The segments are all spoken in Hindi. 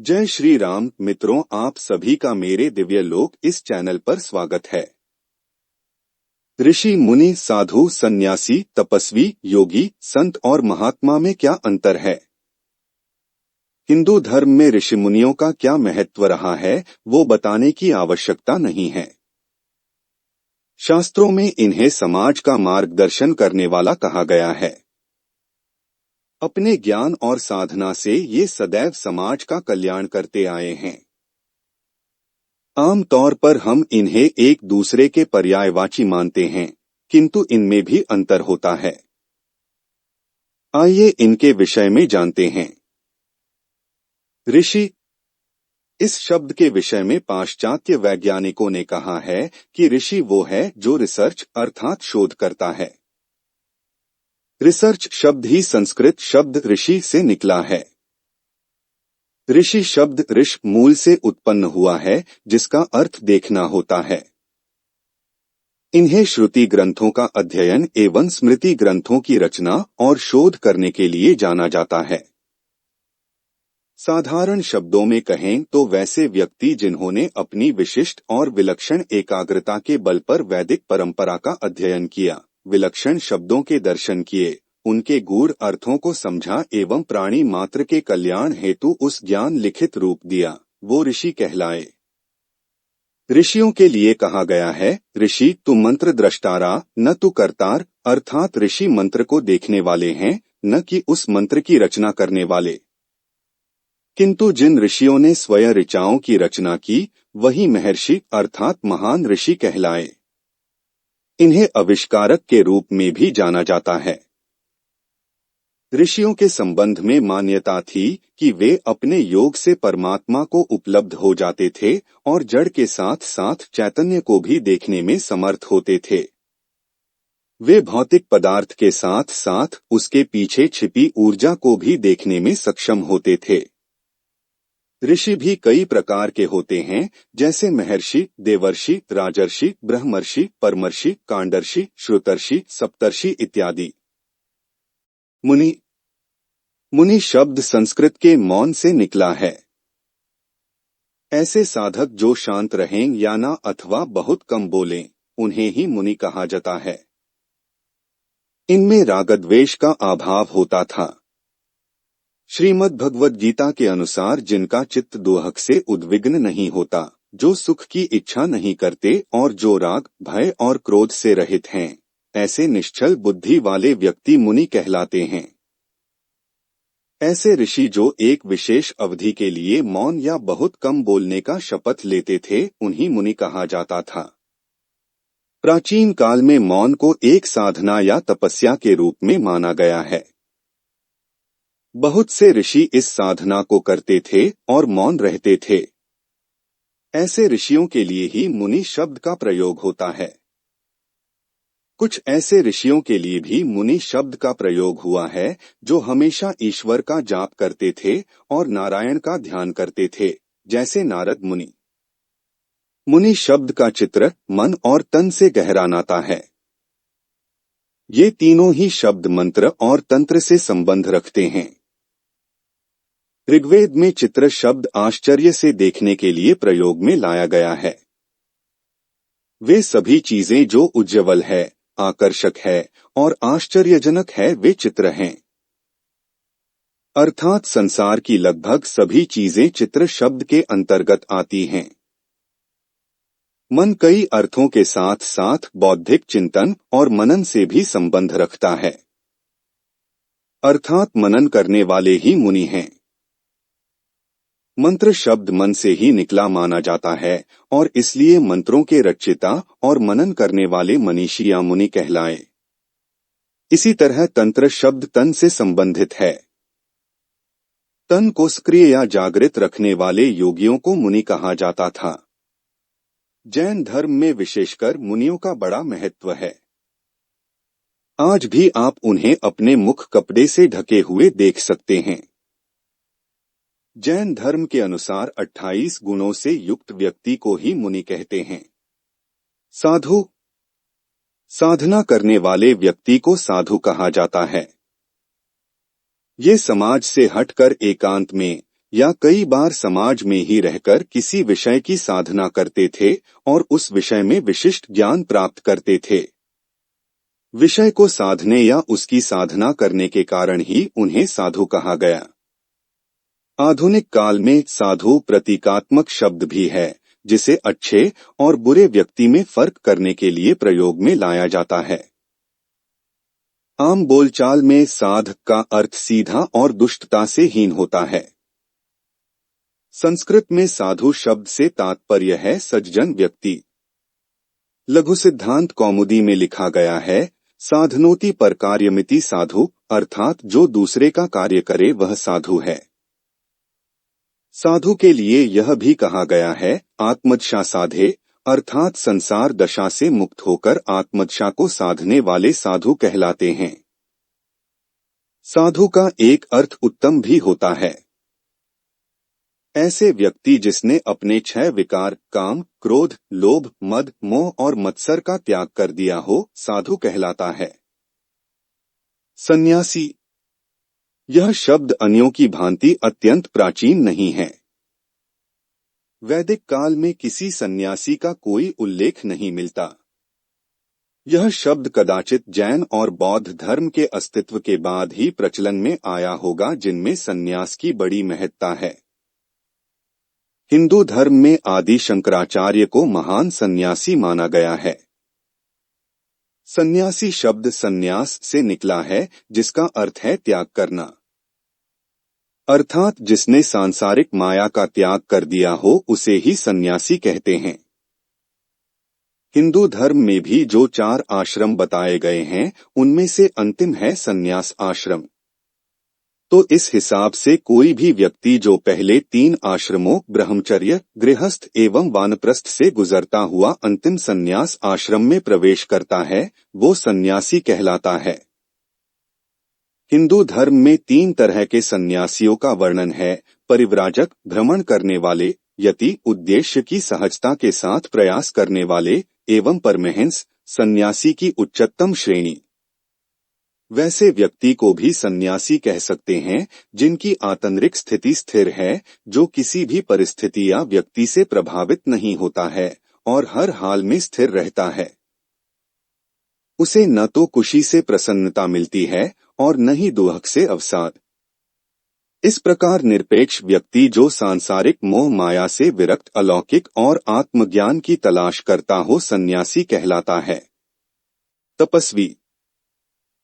जय श्री राम मित्रों, आप सभी का मेरे दिव्य लोक इस चैनल पर स्वागत है। ऋषि, मुनि, साधु, सन्यासी, तपस्वी, योगी, संत और महात्मा में क्या अंतर है? हिंदू धर्म में ऋषि मुनियों का क्या महत्व रहा है, वो बताने की आवश्यकता नहीं है। शास्त्रों में इन्हें समाज का मार्गदर्शन करने वाला कहा गया है। अपने ज्ञान और साधना से ये सदैव समाज का कल्याण करते आए हैं। आम तौर पर हम इन्हें एक दूसरे के पर्यायवाची मानते हैं, किंतु इनमें भी अंतर होता है। आइए इनके विषय में जानते हैं। ऋषि, इस शब्द के विषय में पाश्चात्य वैज्ञानिकों ने कहा है कि ऋषि वो है जो रिसर्च अर्थात शोध करता है। रिसर्च शब्द ही संस्कृत शब्द ऋषि से निकला है। ऋषि शब्द ऋष मूल से उत्पन्न हुआ है, जिसका अर्थ देखना होता है। इन्हें श्रुति ग्रंथों का अध्ययन एवं स्मृति ग्रंथों की रचना और शोध करने के लिए जाना जाता है। साधारण शब्दों में कहें तो वैसे व्यक्ति जिन्होंने अपनी विशिष्ट और विलक्षण एकाग्रता के बल पर वैदिक परंपरा का अध्ययन किया, विलक्षण शब्दों के दर्शन किए, उनके गूढ़ अर्थों को समझा एवं प्राणी मात्र के कल्याण हेतु उस ज्ञान लिखित रूप दिया, वो ऋषि कहलाए। ऋषियों के लिए कहा गया है, ऋषि तु मंत्र द्रष्टारा न तु कर्तार, अर्थात ऋषि मंत्र को देखने वाले हैं, न कि उस मंत्र की रचना करने वाले। किंतु जिन ऋषियों ने स्वयं ऋचाओं की रचना की, वही महर्षि अर्थात महान ऋषि कहलाए। इन्हें आविष्कारक के रूप में भी जाना जाता है। ऋषियों के संबंध में मान्यता थी कि वे अपने योग से परमात्मा को उपलब्ध हो जाते थे और जड़ के साथ साथ चैतन्य को भी देखने में समर्थ होते थे। वे भौतिक पदार्थ के साथ साथ उसके पीछे छिपी ऊर्जा को भी देखने में सक्षम होते थे। ऋषि भी कई प्रकार के होते हैं, जैसे महर्षि, देवर्षि, राजर्षि, ब्रह्मर्षि, परमर्षि, कांडर्षि, श्रुतर्षि, सप्तर्षि इत्यादि। मुनि, मुनि शब्द संस्कृत के मौन से निकला है। ऐसे साधक जो शांत रहें या ना अथवा बहुत कम बोलें, उन्हें ही मुनि कहा जाता है। इनमें रागद्वेष का अभाव होता था। श्रीमद् भगवद गीता के अनुसार जिनका चित्त दोहक से उद्विग्न नहीं होता, जो सुख की इच्छा नहीं करते और जो राग, भय और क्रोध से रहित हैं, ऐसे निश्चल बुद्धि वाले व्यक्ति मुनि कहलाते हैं। ऐसे ऋषि जो एक विशेष अवधि के लिए मौन या बहुत कम बोलने का शपथ लेते थे, उन्हीं मुनि कहा जाता था। प्राचीन काल में मौन को एक साधना या तपस्या के रूप में माना गया है। बहुत से ऋषि इस साधना को करते थे और मौन रहते थे। ऐसे ऋषियों के लिए ही मुनि शब्द का प्रयोग होता है। कुछ ऐसे ऋषियों के लिए भी मुनि शब्द का प्रयोग हुआ है, जो हमेशा ईश्वर का जाप करते थे और नारायण का ध्यान करते थे, जैसे नारद मुनि। मुनि शब्द का चित्र मन और तन से गहरा नाता है। ये तीनों ही शब्द मंत्र और तंत्र से संबंध रखते हैं। ऋग्वेद में चित्र शब्द आश्चर्य से देखने के लिए प्रयोग में लाया गया है। वे सभी चीजें जो उज्ज्वल है, आकर्षक है और आश्चर्यजनक है, वे चित्र हैं। अर्थात संसार की लगभग सभी चीजें चित्र शब्द के अंतर्गत आती हैं। मन कई अर्थों के साथ साथ बौद्धिक चिंतन और मनन से भी संबंध रखता है। अर्थात मनन करने वाले ही मुनि हैं। मंत्र शब्द मन से ही निकला माना जाता है और इसलिए मंत्रों के रचयिता और मनन करने वाले मनीषी या मुनि कहलाए। इसी तरह तंत्र शब्द तन से संबंधित है। तन को सक्रिय या जागृत रखने वाले योगियों को मुनि कहा जाता था। जैन धर्म में विशेषकर मुनियों का बड़ा महत्व है। आज भी आप उन्हें अपने मुख कपड़े से ढके हुए देख सकते हैं। जैन धर्म के अनुसार 28 गुणों से युक्त व्यक्ति को ही मुनि कहते हैं। साधु, साधना करने वाले व्यक्ति को साधु कहा जाता है। ये समाज से हटकर एकांत में या कई बार समाज में ही रहकर किसी विषय की साधना करते थे और उस विषय में विशिष्ट ज्ञान प्राप्त करते थे। विषय को साधने या उसकी साधना करने के कारण ही उन्हें साधु कहा गया। आधुनिक काल में साधु प्रतीकात्मक शब्द भी है, जिसे अच्छे और बुरे व्यक्ति में फर्क करने के लिए प्रयोग में लाया जाता है। आम बोलचाल में साध का अर्थ सीधा और दुष्टता से हीन होता है। संस्कृत में साधु शब्द से तात्पर्य है सज्जन व्यक्ति। लघु सिद्धांत कौमुदी में लिखा गया है, साधनोति पर कार्यमिति साधु, अर्थात जो दूसरे का कार्य करे वह साधु है। साधु के लिए यह भी कहा गया है, आत्मदशा साधे, अर्थात संसार दशा से मुक्त होकर आत्मदशा को साधने वाले साधु कहलाते हैं। साधु का एक अर्थ उत्तम भी होता है। ऐसे व्यक्ति जिसने अपने 6 विकार काम, क्रोध, लोभ, मद, मोह और मत्सर का त्याग कर दिया हो, साधु कहलाता है। सन्यासी, यह शब्द अन्यों की भांति अत्यंत प्राचीन नहीं है। वैदिक काल में किसी सन्यासी का कोई उल्लेख नहीं मिलता। यह शब्द कदाचित जैन और बौद्ध धर्म के अस्तित्व के बाद ही प्रचलन में आया होगा, जिनमें सन्यास की बड़ी महत्ता है। हिंदू धर्म में आदि शंकराचार्य को महान सन्यासी माना गया है। सन्यासी शब्द संन्यास से निकला है, जिसका अर्थ है त्याग करना, अर्थात जिसने सांसारिक माया का त्याग कर दिया हो उसे ही सन्यासी कहते हैं। हिंदू धर्म में भी जो 4 आश्रम बताए गए हैं, उनमें से अंतिम है संन्यास आश्रम। तो इस हिसाब से कोई भी व्यक्ति जो पहले 3 आश्रमों ब्रह्मचर्य, गृहस्थ एवं वानप्रस्थ से गुजरता हुआ अंतिम संन्यास आश्रम में प्रवेश करता है, वो सन्यासी कहलाता है। हिंदू धर्म में 3 तरह के सन्यासियों का वर्णन है, परिव्राजक, भ्रमण करने वाले, यति, उद्देश्य की सहजता के साथ प्रयास करने वाले, एवं परमहंस, सन्यासी की उच्चतम श्रेणी। वैसे व्यक्ति को भी सन्यासी कह सकते हैं जिनकी आंतरिक स्थिति स्थिर है, जो किसी भी परिस्थिति या व्यक्ति से प्रभावित नहीं होता है और हर हाल में स्थिर रहता है। उसे न तो खुशी से प्रसन्नता मिलती है और न ही दुख से अवसाद। इस प्रकार निरपेक्ष व्यक्ति जो सांसारिक मोह माया से विरक्त अलौकिक और आत्मज्ञान की तलाश करता हो, सन्यासी कहलाता है। तपस्वी,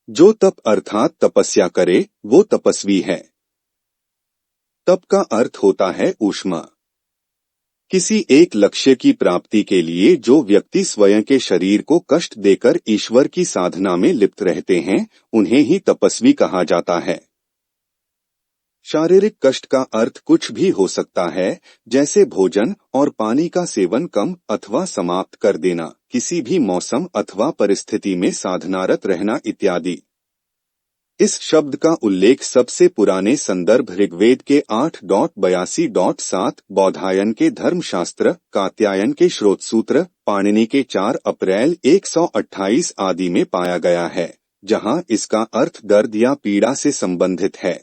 जो तप अर्थात तपस्या करे वो तपस्वी है। तप का अर्थ होता है ऊष्मा। किसी एक लक्ष्य की प्राप्ति के लिए जो व्यक्ति स्वयं के शरीर को कष्ट देकर ईश्वर की साधना में लिप्त रहते हैं, उन्हें ही तपस्वी कहा जाता है। शारीरिक कष्ट का अर्थ कुछ भी हो सकता है, जैसे भोजन और पानी का सेवन कम अथवा समाप्त कर देना, किसी भी मौसम अथवा परिस्थिति में साधनारत रहना इत्यादि। इस शब्द का उल्लेख सबसे पुराने संदर्भ ऋग्वेद के 8.82.7, बौधायन के धर्मशास्त्र, कात्यायन के श्रोतसूत्र, पाणिनि के 4 अप्रैल 128 आदि में पाया गया है, जहां इसका अर्थ दर्द या पीड़ा से संबंधित है।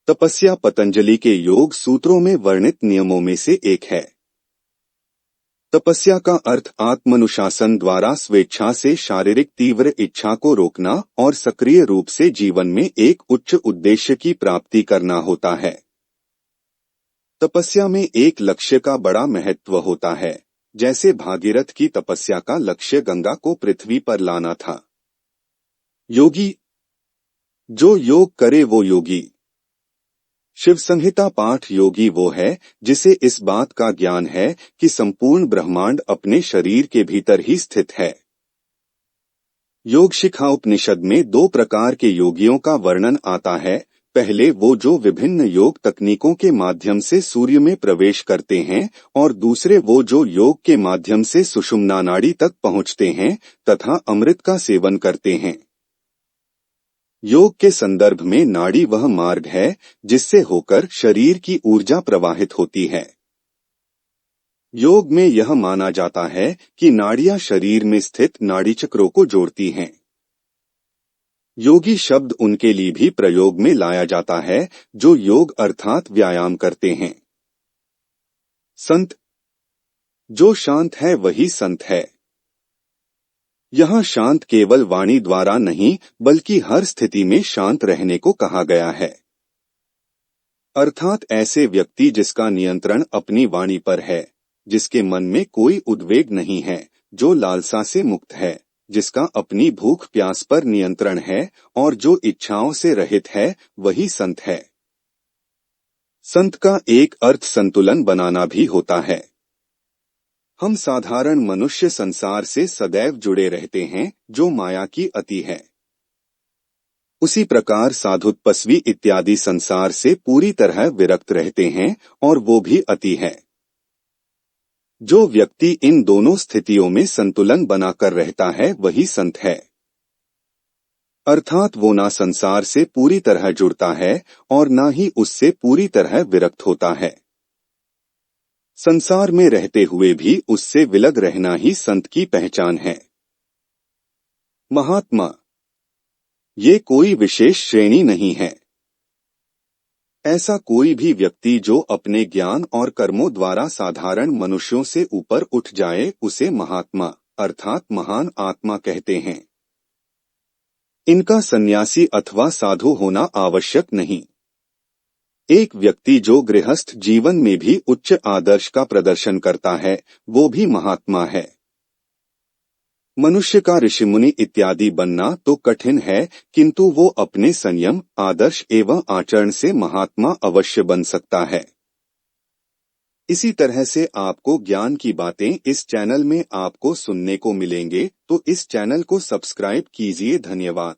तपस्या पतंजलि के योग सूत्रों में वर्णित नियमों में से एक है। तपस्या का अर्थ आत्मनुशासन द्वारा स्वेच्छा से शारीरिक तीव्र इच्छा को रोकना और सक्रिय रूप से जीवन में एक उच्च उद्देश्य की प्राप्ति करना होता है। तपस्या में एक लक्ष्य का बड़ा महत्व होता है, जैसे भागीरथ की तपस्या का लक्ष्य गंगा को पृथ्वी पर लाना था। योगी, जो योग करे वो योगी। शिव संहिता पाठ योगी वो है जिसे इस बात का ज्ञान है कि संपूर्ण ब्रह्मांड अपने शरीर के भीतर ही स्थित है। योग शिखा उपनिषद में 2 प्रकार के योगियों का वर्णन आता है। पहले वो जो विभिन्न योग तकनीकों के माध्यम से सूर्य में प्रवेश करते हैं, और दूसरे वो जो योग के माध्यम से सुषुम्ना नाड़ी तक पहुंचते हैं तथा अमृत का सेवन करते हैं। योग के संदर्भ में नाड़ी वह मार्ग है जिससे होकर शरीर की ऊर्जा प्रवाहित होती है। योग में यह माना जाता है कि नाड़ियां शरीर में स्थित नाड़ीचक्रों को जोड़ती हैं। योगी शब्द उनके लिए भी प्रयोग में लाया जाता है जो योग अर्थात व्यायाम करते हैं। संत, जो शांत है वही संत है। यहाँ शांत केवल वाणी द्वारा नहीं बल्कि हर स्थिति में शांत रहने को कहा गया है। अर्थात ऐसे व्यक्ति जिसका नियंत्रण अपनी वाणी पर है, जिसके मन में कोई उद्वेग नहीं है, जो लालसा से मुक्त है, जिसका अपनी भूख प्यास पर नियंत्रण है और जो इच्छाओं से रहित है, वही संत है। संत का एक अर्थ संतुलन बनाना भी होता है। हम साधारण मनुष्य संसार से सदैव जुड़े रहते हैं जो माया की अति है। उसी प्रकार साधु तपस्वी इत्यादि संसार से पूरी तरह विरक्त रहते हैं और वो भी अति है। जो व्यक्ति इन दोनों स्थितियों में संतुलन बनाकर रहता है वही संत है। अर्थात वो ना संसार से पूरी तरह जुड़ता है और ना ही उससे पूरी तरह विरक्त होता है। संसार में रहते हुए भी उससे विलग रहना ही संत की पहचान है। महात्मा, ये कोई विशेष श्रेणी नहीं है। ऐसा कोई भी व्यक्ति जो अपने ज्ञान और कर्मों द्वारा साधारण मनुष्यों से ऊपर उठ जाए उसे महात्मा अर्थात महान आत्मा कहते हैं। इनका सन्यासी अथवा साधु होना आवश्यक नहीं। एक व्यक्ति जो गृहस्थ जीवन में भी उच्च आदर्श का प्रदर्शन करता है वो भी महात्मा है। मनुष्य का ऋषिमुनि इत्यादि बनना तो कठिन है, किंतु वो अपने संयम, आदर्श एवं आचरण से महात्मा अवश्य बन सकता है। इसी तरह से आपको ज्ञान की बातें इस चैनल में आपको सुनने को मिलेंगे, तो इस चैनल को सब्सक्राइब कीजिए। धन्यवाद।